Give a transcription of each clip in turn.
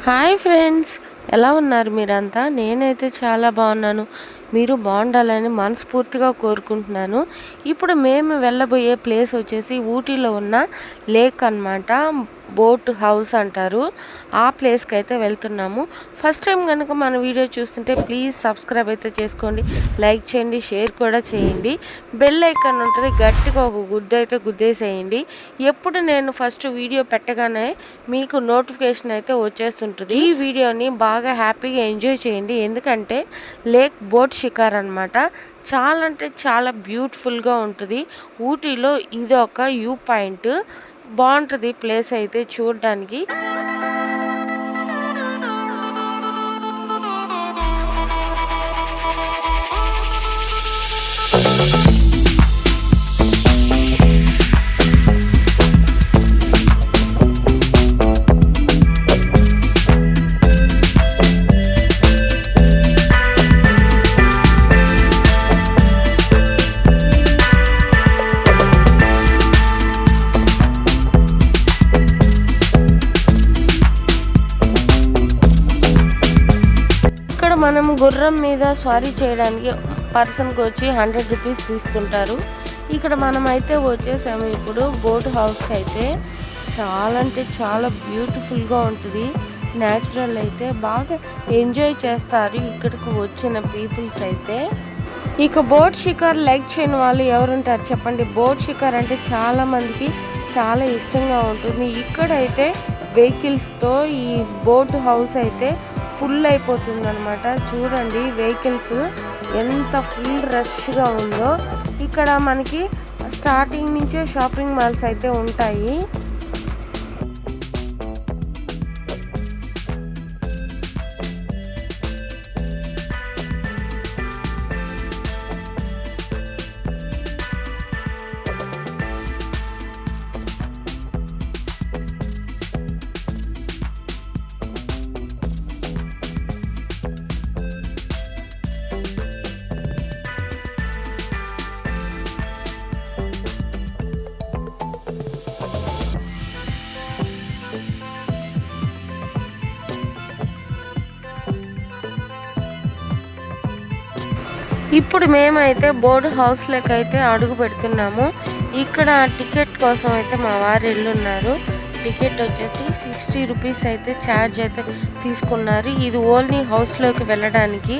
Hi friends, ఎలా ఉన్నారు మీరంతా? నేనైతే చాలా బాగున్నాను. మీరు బాగుండాలని మనస్ఫూర్తిగా కోరుకుంటున్నాను. ఇప్పుడు మేము వెళ్ళబోయే ప్లేస్ వచ్చేసి ఊటీలో ఉన్న లేక్ అన్నమాట. బోట్ హౌస్ అంటారు. ఆ ప్లేస్కి అయితే వెళ్తున్నాము. ఫస్ట్ టైం కనుక మన వీడియో చూస్తుంటే ప్లీజ్ సబ్స్క్రైబ్ అయితే చేసుకోండి, లైక్ చేయండి, షేర్ కూడా చేయండి. బెల్ ఐకాన్ ఉంటుంది, గట్టిగా ఒక గుద్దు అయితే గుద్దేసేయండి. ఎప్పుడు నేను ఫస్ట్ వీడియో పెట్టగానే మీకు నోటిఫికేషన్ అయితే వచ్చేస్తుంటుంది. ఈ వీడియోని బాగా హ్యాపీగా ఎంజాయ్ చేయండి, ఎందుకంటే లేక్ బోట్ షికార్ అనమాట. చాలా అంటే చాలా బ్యూటిఫుల్గా ఉంటుంది. ఊటీలో ఇది ఒక వ్యూ పాయింట్. బాగుంటుంది ప్లేస్ అయితే చూడడానికి. మనం గుర్రం మీద స్వారీ చేయడానికి పర్సన్కి వచ్చి 100 రూపీస్ తీసుకుంటారు. ఇక్కడ మనమైతే వచ్చేసాము ఇప్పుడు బోట్ హౌస్కి. అయితే చాలా అంటే చాలా బ్యూటిఫుల్గా ఉంటుంది. న్యాచురల్ అయితే బాగా ఎంజాయ్ చేస్తారు ఇక్కడికి వచ్చిన పీపుల్స్ అయితే. ఇక బోట్ షికార్ లైక్ చేయని వాళ్ళు ఎవరుంటారు చెప్పండి. బోట్ షికార్ అంటే చాలా మందికి చాలా ఇష్టంగా ఉంటుంది. ఇక్కడైతే వెహికల్స్తో ఈ బోట్ హౌస్ అయితే ఫుల్ అయిపోతుంది అనమాట. చూడండి వెహికల్స్ ఎంత ఫుల్ రష్గా ఉందో. ఇక్కడ మనకి స్టార్టింగ్ నుంచే షాపింగ్ మాల్స్ అయితే ఉంటాయి. ఇప్పుడు మేమైతే బోర్డ్ హౌస్లోకి అయితే అడుగు పెడుతున్నాము. ఇక్కడ టికెట్ కోసం అయితే మా వారు వెళ్ళున్నారు. టికెట్ వచ్చేసి 60 రూపీస్ అయితే ఛార్జ్ అయితే తీసుకున్నారు. ఇది ఓన్లీ హౌస్లోకి వెళ్ళడానికి.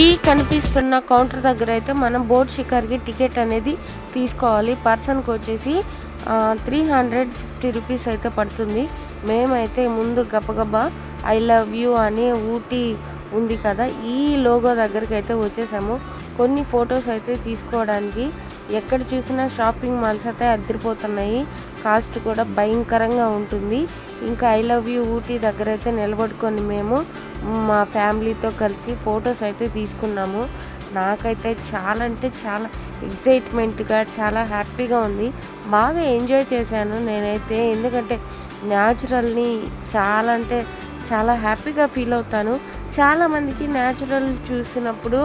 ఈ కనిపిస్తున్న కౌంటర్ దగ్గర అయితే మనం బోట్ షికార్కి టికెట్ అనేది తీసుకోవాలి. పర్సన్కి వచ్చేసి 350 రూపీస్ అయితే పడుతుంది. మేమైతే ముందు గబగబా ఐ లవ్ యూ అని ఊటీ ఉంది కదా, ఈ లోగో దగ్గరికి అయితే వచ్చేసాము. కొన్ని ఫొటోస్ అయితే తీసుకోవడానికి. ఎక్కడ చూసినా షాపింగ్ మాల్స్ అయితే అద్దరిపోతున్నాయి. కాస్ట్ కూడా భయంకరంగా ఉంటుంది. ఇంకా ఐ లవ్ యూ ఊటీ దగ్గర అయితే నిలబడుకొని మేము మా ఫ్యామిలీతో కలిసి ఫొటోస్ అయితే తీసుకున్నాము. నాకైతే చాలా అంటే చాలా ఎగ్జైట్మెంట్గా చాలా హ్యాపీగా ఉంది. బాగా ఎంజాయ్ చేశాను నేనైతే, ఎందుకంటే న్యాచురల్ని చాలా అంటే చాలా హ్యాపీగా ఫీల్ అవుతాను. చాలామందికి న్యాచురల్ చూసినప్పుడు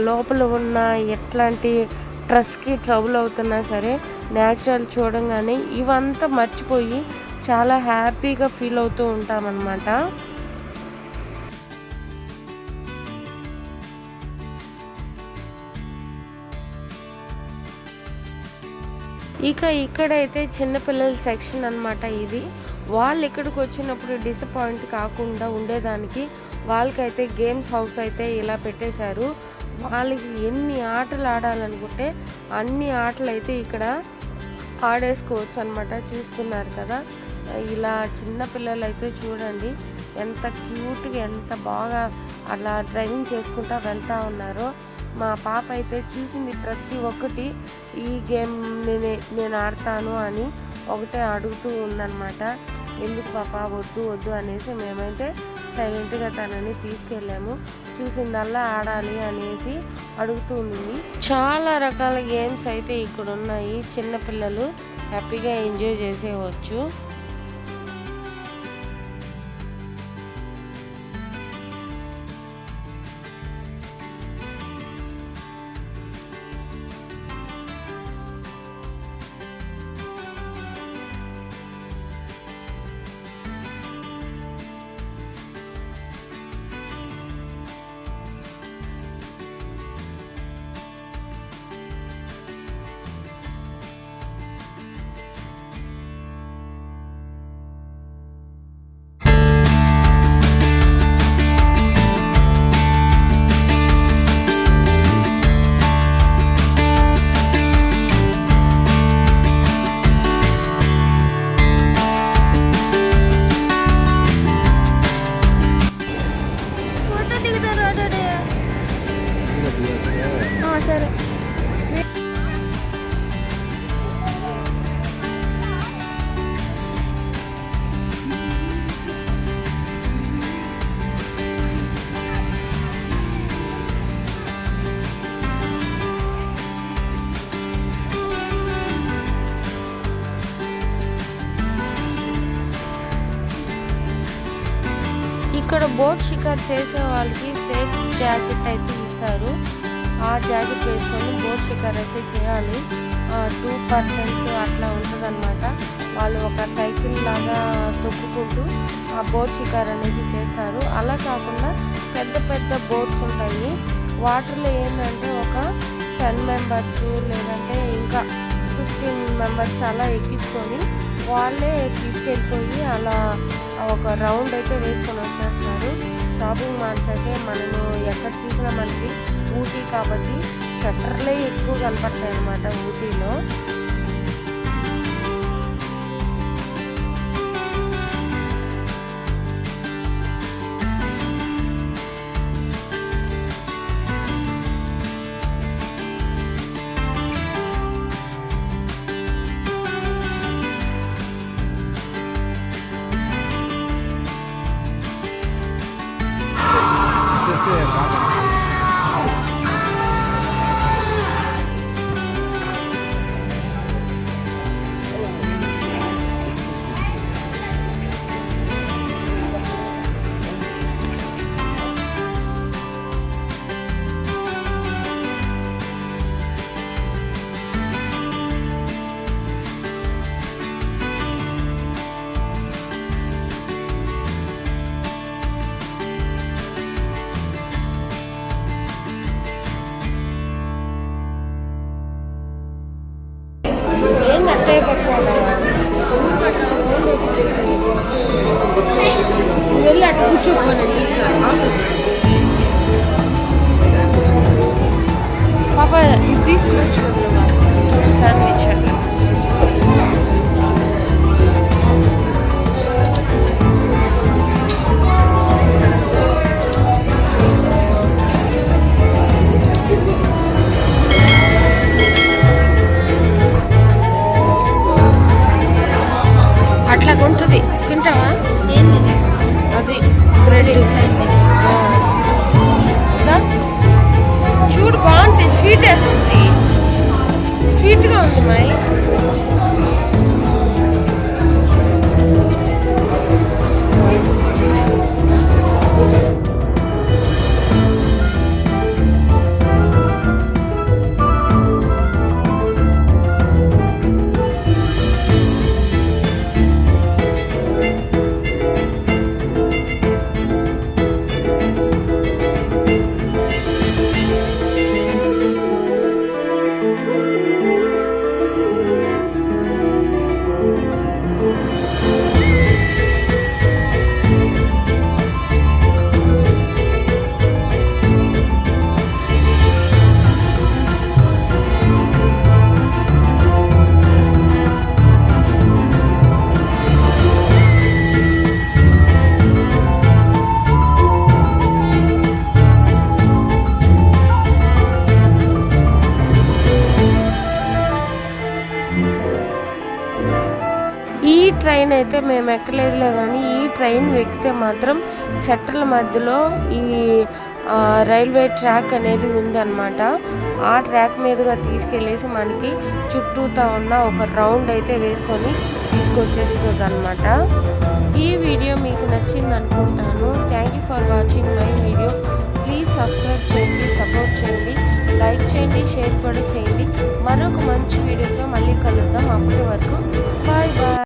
లోపల ఉన్న ఎట్లాంటి స్ట్రెస్కి ట్రబుల్ అవుతున్నా సరే న్యాచురల్ చూడంగానే ఇవంతా మర్చిపోయి చాలా హ్యాపీగా ఫీల్ అవుతూ ఉంటామన్నమాట. ఇక్కడైతే చిన్నపిల్లల సెక్షన్ అన్నమాట ఇది. వాళ్ళు ఇక్కడికి వచ్చినప్పుడు డిసప్పాయింట్ కాకుండా ఉండేదానికి వాళ్ళకైతే గేమ్స్ హౌస్ అయితే ఇలా పెట్టేశారు. వాళ్ళకి ఎన్ని ఆటలు ఆడాలనుకుంటే అన్ని ఆటలు అయితే ఇక్కడ ఆడేసుకోవచ్చు అనమాట. చూస్తున్నారు కదా, ఇలా చిన్న పిల్లలు అయితే చూడండి ఎంత క్యూట్గా ఎంత బాగా అలా డ్రైవింగ్ చేసుకుంటా వెళ్తూ ఉన్నారో. మా పాప అయితే చూసింది ప్రతి ఒక్కటి ఈ గేమ్ నేను ఆడతాను అని ఒకటే అడుగుతూ ఉందన్నమాట. ఎందుకు పాప వద్దు వద్దు అనేసి మేమైతే సైలెంట్గా తనని తీసుకెళ్ళాము. చూసిందల్లా ఆడాలి అనేసి అడుగుతూ ఉంది. చాలా రకాల గేమ్స్ అయితే ఇక్కడ ఉన్నాయి, చిన్నపిల్లలు హ్యాపీగా ఎంజాయ్ చేసేవచ్చు. సరే, ఇక్కడ బోట్ షికార్ చేసే వాళ్ళకి సేఫ్ జాకెట్ అయితే ఇస్తారు. ఆ జాకెట్ వేసుకొని బోట్ షికార్ అయితే చేయాలి. 2 persons అట్లా ఉంటుంది అనమాట. వాళ్ళు ఒక సైకిల్ లాగా తొక్కుకుంటూ ఆ బోట్ షికార్ అనేది చేస్తారు. అలా కాకుండా పెద్ద పెద్ద బోట్స్ ఉంటాయి. వాటర్లో ఏంటంటే ఒక 10 members లేదంటే ఇంకా 15 members అలా ఎక్కించుకొని వాళ్ళే తీసుకెళ్ళిపోయి అలా ఒక రౌండ్ అయితే వేసుకొని వచ్చేస్తారు. షాపింగ్ మాల్స్ అయితే మనము ఎక్కడ చూసినా మనకి ఊటీ కాబట్టి షట్టర్లే ఎక్కువ కనపడతాయి అన్నమాట ఊటీలో. వెళ్ళి అటు కూర్చోపోయి తీస్తాను పాప, ఇది తీసుకువచ్చు శాండ్విచ్ అట్లా. అట్లా ఉంటుంది, తింటావా? అది బ్రెడ్ చూడు బాగుంటుంది, స్వీట్ వేస్తుంది, స్వీట్గా ఉంది మై. ఈ ట్రైన్ అయితే మేము ఎక్కలేదులే కానీ ఈ ట్రైన్ ఎక్కితే మాత్రం చెట్ల మధ్యలో ఈ రైల్వే ట్రాక్ అనేది ఉందన్నమాట. ఆ ట్రాక్ మీదుగా తీసుకెళ్ళేసి మనకి చుట్టూతా ఉన్న ఒక రౌండ్ అయితే వేసుకొని తీసుకొచ్చేస్తుంది అనమాట. ఈ వీడియో మీకు నచ్చింది అనుకుంటాను. Thank you for watching my video. Please subscribe చేయండి, సపోర్ట్ చేయండి, లైక్ చేయండి, షేర్ కూడా చేయండి. మరొక మంచి వీడియోతో మళ్ళీ కలుద్దాం. అప్పటి వరకు బాయ్ బాయ్.